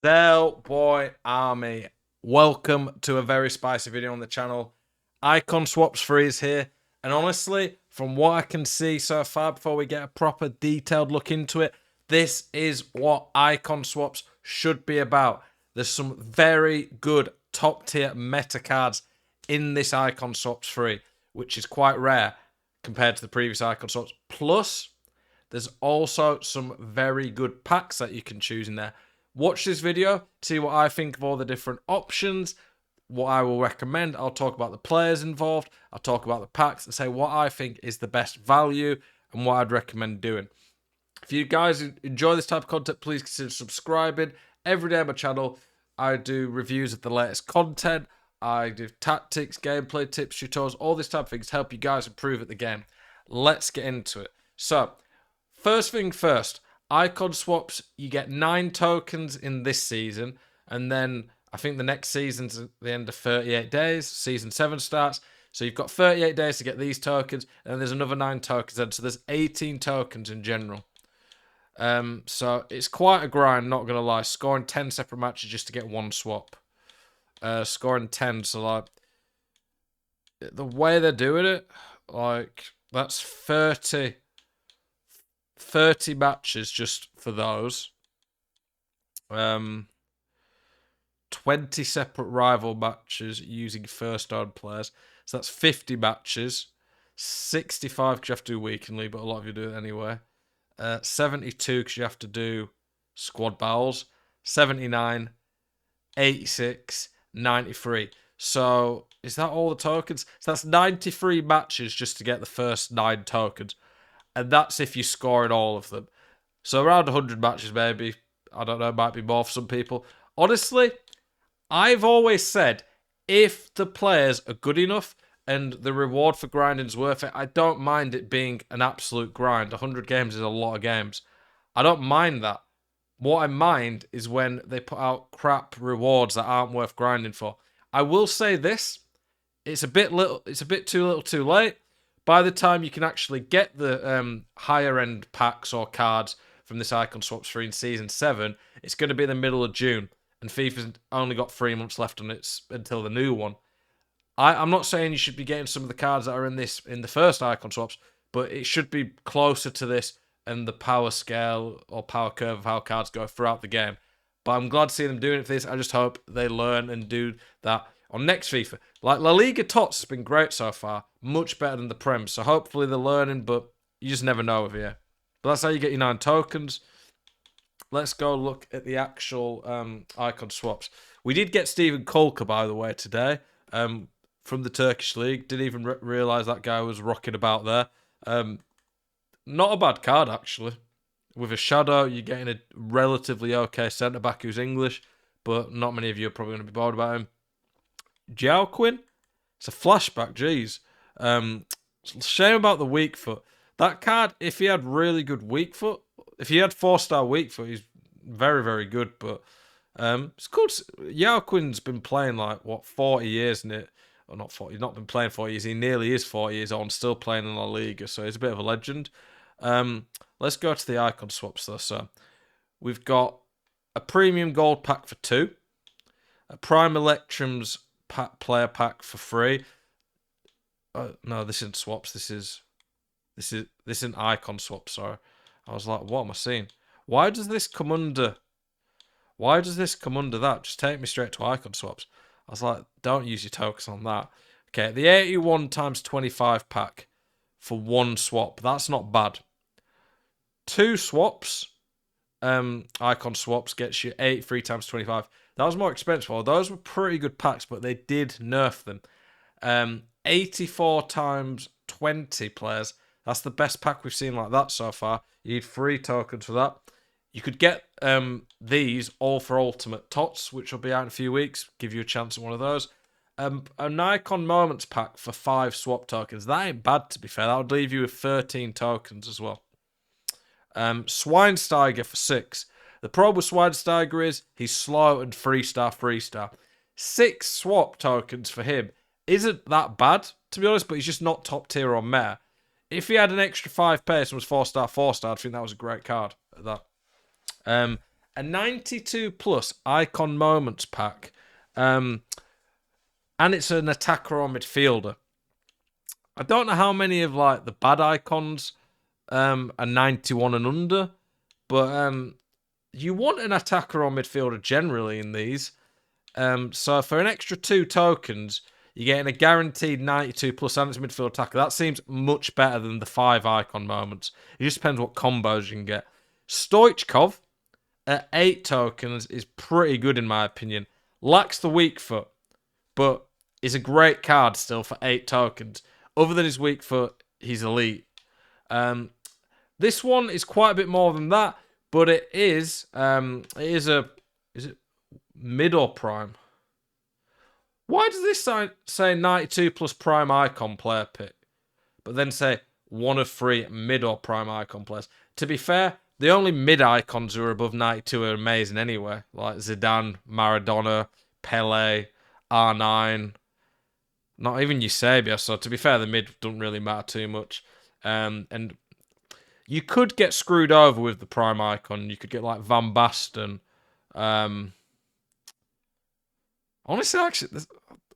Del Boy Army, welcome to a very spicy video on the channel. Icon Swaps Free is here, and honestly, from what I can see so far before we get a proper detailed look into it, this is what Icon Swaps should be about. There's some very good top tier meta cards in this Icon Swaps Free, which is quite rare compared to the previous Icon Swaps. Plus, there's also some very good packs that you can choose in there. Watch this video, see what I think of all the different options, what I will recommend. I'll talk about the players involved, I'll talk about the packs, and say what I think is the best value and what I'd recommend doing. If you guys enjoy this type of content, please consider subscribing. Every day on my channel, I do reviews of the latest content. I do tactics, gameplay tips, tutorials, all this type of things to help you guys improve at the game. Let's get into it. So, first thing first, Icon Swaps, you get 9 tokens in this season, and then I think the next season's at the end of 38 days. Season 7 starts, so you've got 38 days to get these tokens, and then there's another 9 tokens, and so there's 18 tokens in general. So it's quite a grind, not gonna lie. Scoring 10 separate matches just to get 1 swap. Scoring 10, so like the way they're doing it, like that's 30 matches just for those. 20 separate rival matches using first owned players. So that's 50 matches. 65 because you have to do weekly, but a lot of you do it anyway. 72 because you have to do squad battles. 79, 86, 93. So is that all the tokens? So that's 93 matches just to get the first 9 tokens. And that's if you're scoring all of them. So around 100 matches maybe. I don't know, it might be more for some people. Honestly, I've always said, if the players are good enough and the reward for grinding is worth it, I don't mind it being an absolute grind. 100 games is a lot of games. I don't mind that. What I mind is when they put out crap rewards that aren't worth grinding for. I will say this, it's a bit too little too late. By the time you can actually get the higher end packs or cards from this Icon Swaps Free in Season 7, it's going to be in the middle of June. And FIFA's only got 3 months left on it until the new one. I'm not saying you should be getting some of the cards that are in the first Icon Swaps, but it should be closer to this and the power scale or power curve of how cards go throughout the game. But I'm glad to see them doing it for this. I just hope they learn and do that on next FIFA. Like La Liga Tots has been great so far. Much better than the Prem. So hopefully they're learning, but you just never know over here. But that's how you get your 9 tokens. Let's go look at the actual Icon Swaps. We did get Steven Kolka, by the way, today. From the Turkish League. Didn't even realise that guy was rocking about there. Not a bad card, actually. With a shadow, you're getting a relatively okay centre-back who's English, but not many of you are probably going to be bored about him. Jiao it's a flashback, jeez. Shame about the weak foot. That card, if he had really good weak foot, if he had 4-star weak foot, he's very, very good. But it's cool. Yao Quin's been playing like, 40 years in it. Or not 40, he's not been playing 40 years. He nearly is 40 years on, still playing in La Liga, so he's a bit of a legend. Let's go to the Icon Swaps, though. So we've got a Premium Gold pack for 2. A Prime Electrum's player pack for 3. No, this isn't swaps. This isn't Icon Swaps. Sorry, I was like, what am I seeing? Why does this come under? Why does this come under that? Just take me straight to Icon Swaps. I was like, don't use your tokens on that. Okay, the 81 times 25 pack for 1 swap. That's not bad. 2 swaps, Icon Swaps gets you 83 times 25. That was more expensive. Well, those were pretty good packs, but they did nerf them. 84 times 20 players. That's the best pack we've seen like that so far. You need 3 tokens for that. You could get these all for Ultimate Tots, which will be out in a few weeks. Give you a chance at one of those. An Icon Moments pack for 5 swap tokens. That ain't bad, to be fair. That would leave you with 13 tokens as well. Schweinsteiger for 6. The problem with Schweinsteiger is he's slow and 3-star. 6 swap tokens for him isn't that bad, to be honest, but he's just not top tier on meta. If he had an extra 5 pace and was 4-star, I think that was a great card at that. a 92 plus icon moments pack, and it's an attacker or midfielder. I don't know how many of like the bad icons are 91 and under, but you want an attacker or midfielder generally in these. So for an extra 2 tokens, you're getting a guaranteed 92 plus and it's midfield attacker. That seems much better than the 5 icon moments. It just depends what combos you can get. STOICHKOV at 8 tokens is pretty good in my opinion. Lacks the weak foot, but is a great card still for 8 tokens. Other than his weak foot, he's elite. This one is quite a bit more than that, but it is is it mid or prime? Why does this say 92 plus prime icon player pick, but then say 1 of 3 mid or prime icon players? To be fair, the only mid icons who are above 92 are amazing anyway, like Zidane, Maradona, Pele, R9, not even Eusebio. So to be fair, the mid doesn't really matter too much. And you could get screwed over with the prime icon. You could get like Van Basten. Honestly, actually,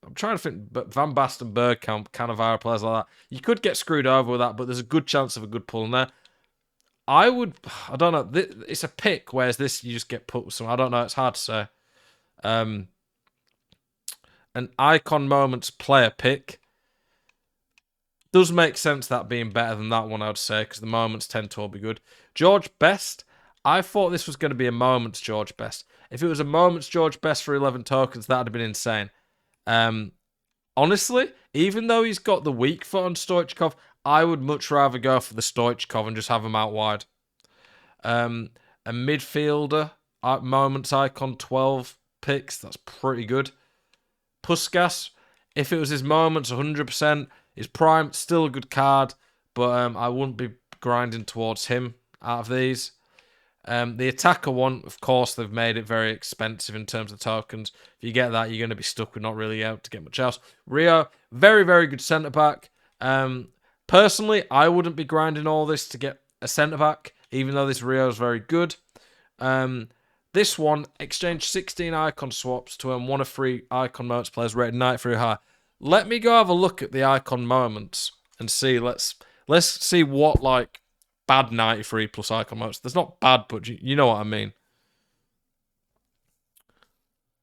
I'm trying to think, but Van Basten, Bergkamp, Cannavaro, players like that. You could get screwed over with that, but there's a good chance of a good pull in there. I don't know. It's a pick, whereas this, you just get put with some. I don't know. It's hard to say. An icon moments player pick does make sense, that being better than that one, I would say, because the moments tend to all be good. George Best, I thought this was going to be a moments George Best. If it was a moments George Best for 11 tokens, that would have been insane. Honestly, even though he's got the weak foot on STOICHKOV, I would much rather go for the STOICHKOV and just have him out wide. A midfielder, moments icon, 12 picks, that's pretty good. PUSKAS, if it was his moments, 100%. His prime, still a good card, but I wouldn't be grinding towards him out of these. The attacker one, of course, they've made it very expensive in terms of tokens. If you get that, you're going to be stuck with not really able to get much else. Rio, very, very good centre-back. Personally, I wouldn't be grinding all this to get a centre-back, even though this Rio is very good. This one, exchange 16 icon swaps to earn 1 of 3 icon moments players rated 93 high. Let me go have a look at the icon moments and see. Let's see what like bad 93 plus icon moments. There's not bad, but you know what I mean.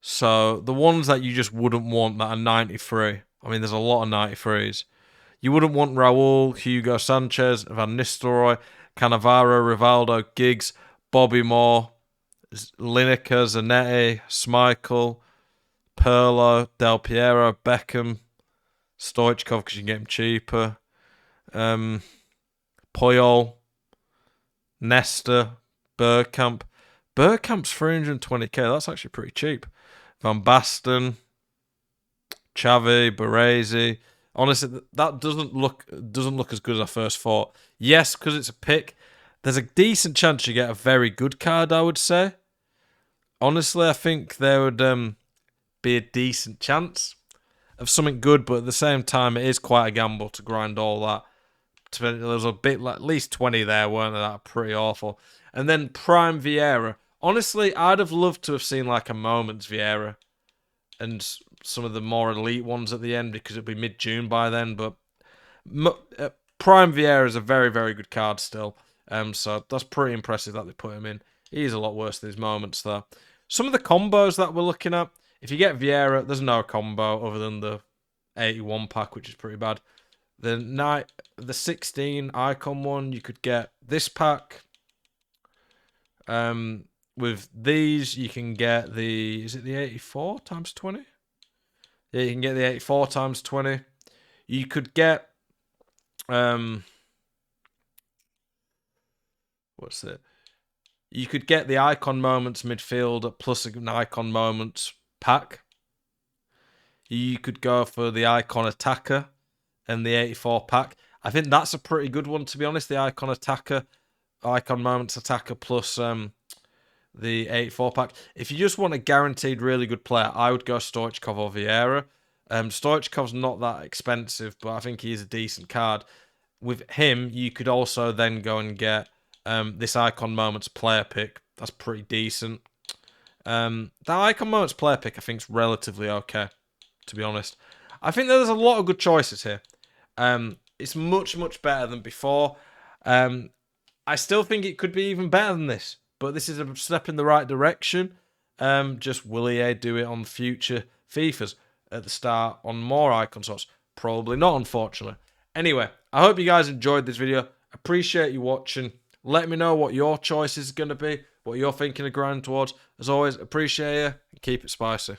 So the ones that you just wouldn't want that are 93. I mean, there's a lot of 93s. You wouldn't want Raul, Hugo Sanchez, Van Nistelrooy, Cannavaro, Rivaldo, Giggs, Bobby Moore, Lineker, Zanetti, Schmeichel, Pirlo, Del Piero, Beckham, STOICHKOV because you can get him cheaper, Puyol, Nesta, Bergkamp. Bergkamp's 320k. That's actually pretty cheap. Van Basten, Xavi, Baresi. Honestly, that doesn't look as good as I first thought. Yes, because it's a pick. There's a decent chance you get a very good card, I would say. Honestly, I think there would be a decent chance of something good, but at the same time, it is quite a gamble to grind all that. There was a bit, like, at least 20 there, weren't there? That pretty awful. And then Prime VIEIRA. Honestly, I'd have loved to have seen like a Moments VIEIRA and some of the more elite ones at the end because it'd be mid-June by then. But Prime VIEIRA is a very, very good card still. So that's pretty impressive that they put him in. He's a lot worse than his Moments though. Some of the combos that we're looking at, if you get VIEIRA, there's no combo other than the 81 pack, which is pretty bad. The 16 icon one, you could get this pack. With these, you can get the, is it the 84 times 20? Yeah, you can get the 84 times 20. You could get, what's it? You could get the Icon Moments midfield plus an Icon Moments pack. You could go for the Icon Attacker and the 84 pack. I think that's a pretty good one, to be honest. The Icon Attacker, Icon Moments Attacker plus the 84 pack. If you just want a guaranteed really good player, I would go STOICHKOV or VIEIRA. STOICHKOV's not that expensive, but I think he's a decent card. With him, you could also then go and get this Icon Moments player pick That's pretty decent. The Icon Moments player pick I think is relatively okay, to be honest. I think there's a lot of good choices here. It's much, much better than before. I still think it could be even better than this, but this is a step in the right direction. Just will EA do it on future FIFAs at the start on more icon sorts? Probably not, unfortunately. Anyway, I hope you guys enjoyed this video. Appreciate you watching. Let me know what your choice is going to be, what you're thinking of grinding towards. As always, appreciate you and keep it spicy.